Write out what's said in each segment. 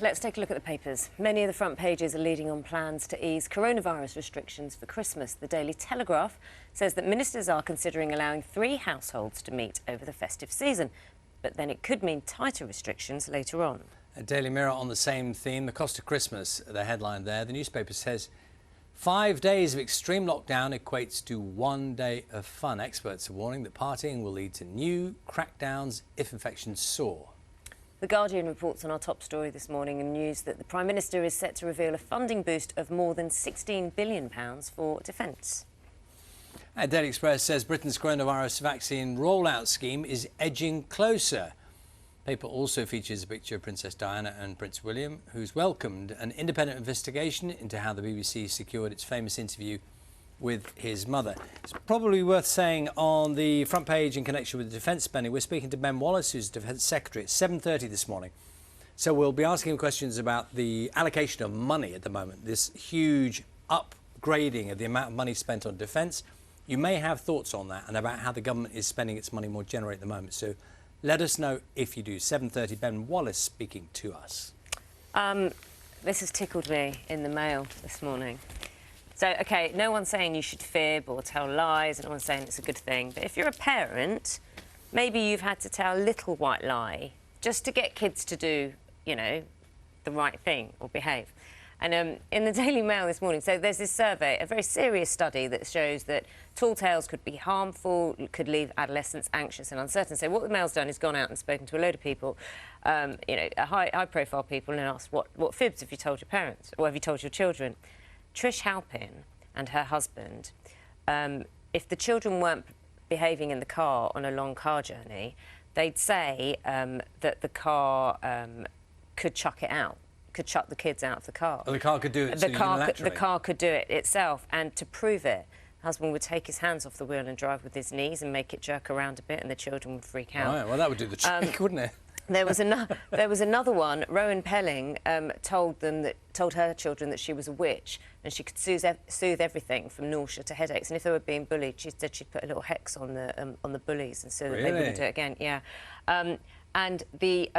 let's take a look at the papers. Many of the front pages are leading on plans to ease coronavirus restrictions for Christmas. The Daily Telegraph says that ministers are considering allowing 3 households to meet over the festive season, but then it could mean tighter restrictions later on. A Daily Mirror on the same theme, the cost of Christmas, the headline there. The newspaper says 5 days of extreme lockdown equates to 1 day of fun. Experts are warning that partying will lead to new crackdowns if infections soar. The Guardian reports on our top story this morning in news that the Prime Minister is set to reveal a funding boost of more than £16 billion for defence. Daily Express says Britain's coronavirus vaccine rollout scheme is edging closer. The paper also features a picture of Princess Diana and Prince William, who's welcomed an independent investigation into how the BBC secured its famous interview with his mother. It's probably worth saying on the front page in connection with the defence spending, we're speaking to Ben Wallace, who's Defence Secretary, at 7:30 this morning. So we'll be asking him questions about the allocation of money at the moment, this huge upgrading of the amount of money spent on defence. You may have thoughts on that and about how the government is spending its money more generally at the moment. So let us know if you do. 7:30, Ben Wallace speaking to us. This has tickled me in the Mail this morning. So, OK, no one's saying you should fib or tell lies, and no one's saying it's a good thing. But if you're a parent, maybe you've had to tell a little white lie just to get kids to do, you know, the right thing or behave. And in the Daily Mail this morning, so there's this survey, a very serious study that shows that tall tales could be harmful, could leave adolescents anxious and uncertain. So what the Mail's done is gone out and spoken to a load of people, you know, high-profile people, and asked what fibs have you told your parents or have you told your children? Trish Halpin and her husband, if the children weren't behaving in the car on a long car journey, they'd say that the car could chuck it out, could chuck the kids out of the car. Well, the car could do it the car could do it itself, and to prove it, the husband would take his hands off the wheel and drive with his knees and make it jerk around a bit, and the children would freak out. Right, well, that would do the trick, wouldn't it? There was another one. Rowan Pelling told her children that she was a witch and she could soothe everything from nausea to headaches. And if they were being bullied, she said she'd put a little hex on the bullies, and so that they wouldn't do it again. Yeah, and the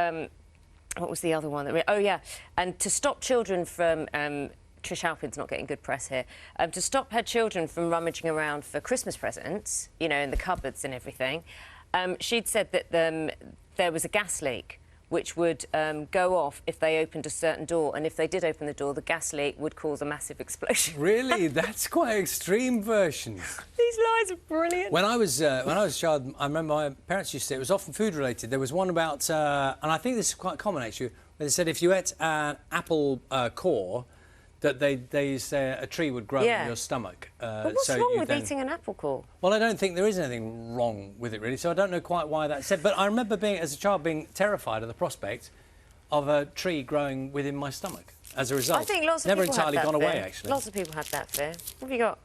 what was the other one? Oh yeah, and to stop children from Trish Halpin's not getting good press here. To stop her children from rummaging around for Christmas presents, you know, in the cupboards and everything, she'd said that there was a gas leak which would go off if they opened a certain door, and if they did open the door, the gas leak would cause a massive explosion. Really? That's quite extreme versions. These lies are brilliant. When I was a child, I remember my parents used to say, it was often food-related. There was one about, and I think this is quite common, actually, where they said if you ate an apple core, that they say a tree would grow in your stomach. But what's wrong with eating an apple core? Well, I don't think there is anything wrong with it, really, so I don't know quite why that's said. But I remember as a child, being terrified of the prospect of a tree growing within my stomach as a result. I think lots of Never people entirely had that gone fear. away, actually. Lots of people had that fear. What have you got?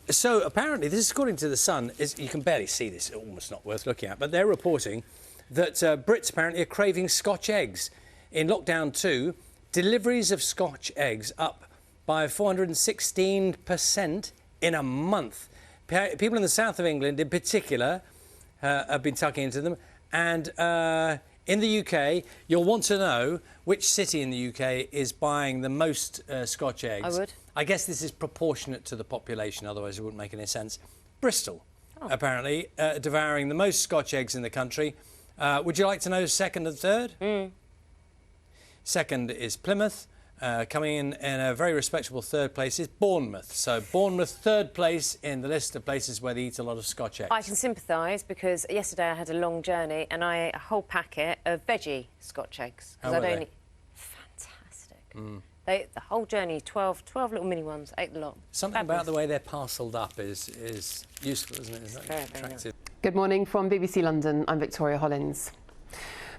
So, apparently, this is according to The Sun, you can barely see this, it's almost not worth looking at, but they're reporting that Brits apparently are craving Scotch eggs. In lockdown 2, deliveries of Scotch eggs up by 416% in a month. People in the south of England, in particular, have been tucking into them. And in the UK, you'll want to know which city in the UK is buying the most Scotch eggs. I would. I guess this is proportionate to the population, otherwise it wouldn't make any sense. Bristol, apparently, devouring the most Scotch eggs in the country. Would you like to know second and third? Second is Plymouth. Coming in a very respectable third place is Bournemouth. So Bournemouth, third place in the list of places where they eat a lot of Scotch eggs. I can sympathise, because yesterday I had a long journey and I ate a whole packet of veggie Scotch eggs. How were they? Fantastic. The whole journey, 12 little mini ones, ate a lot. Something about the way they're parcelled up is useful, isn't it? Is that very attractive? Good morning from BBC London. I'm Victoria Hollins.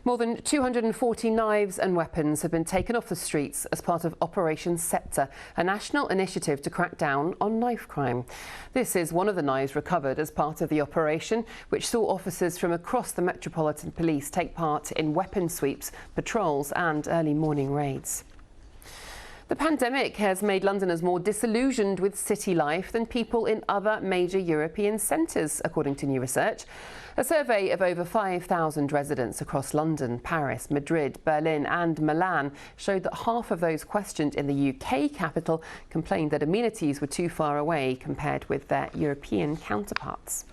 More than 240 knives and weapons have been taken off the streets as part of Operation Sceptre, a national initiative to crack down on knife crime. This is one of the knives recovered as part of the operation, which saw officers from across the Metropolitan Police take part in weapon sweeps, patrols and early morning raids. The pandemic has made Londoners more disillusioned with city life than people in other major European centres, according to new research. A survey of over 5,000 residents across London, Paris, Madrid, Berlin and Milan showed that half of those questioned in the UK capital complained that amenities were too far away compared with their European counterparts.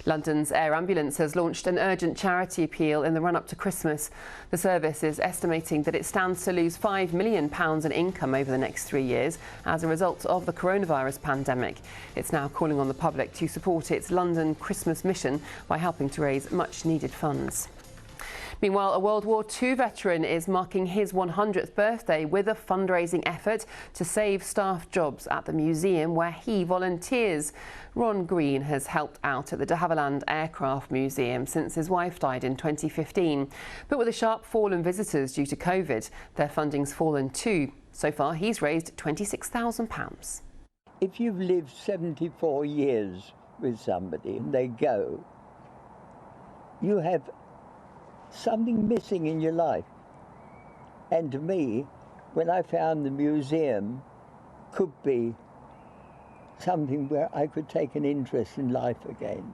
London's Air Ambulance has launched an urgent charity appeal in the run-up to Christmas. The service is estimating that it stands to lose £5 million in income over the next 3 years as a result of the coronavirus pandemic. It's now calling on the public to support its London Christmas mission by helping to raise much-needed funds. Meanwhile, a World War II veteran is marking his 100th birthday with a fundraising effort to save staff jobs at the museum where he volunteers. Ron Green has helped out at the de Havilland Aircraft Museum since his wife died in 2015. But with a sharp fall in visitors due to COVID, their funding's fallen too. So far, he's raised £26,000. If you've lived 74 years with somebody and they go, you have something missing in your life. And to me, when I found the museum could be something where I could take an interest in life again.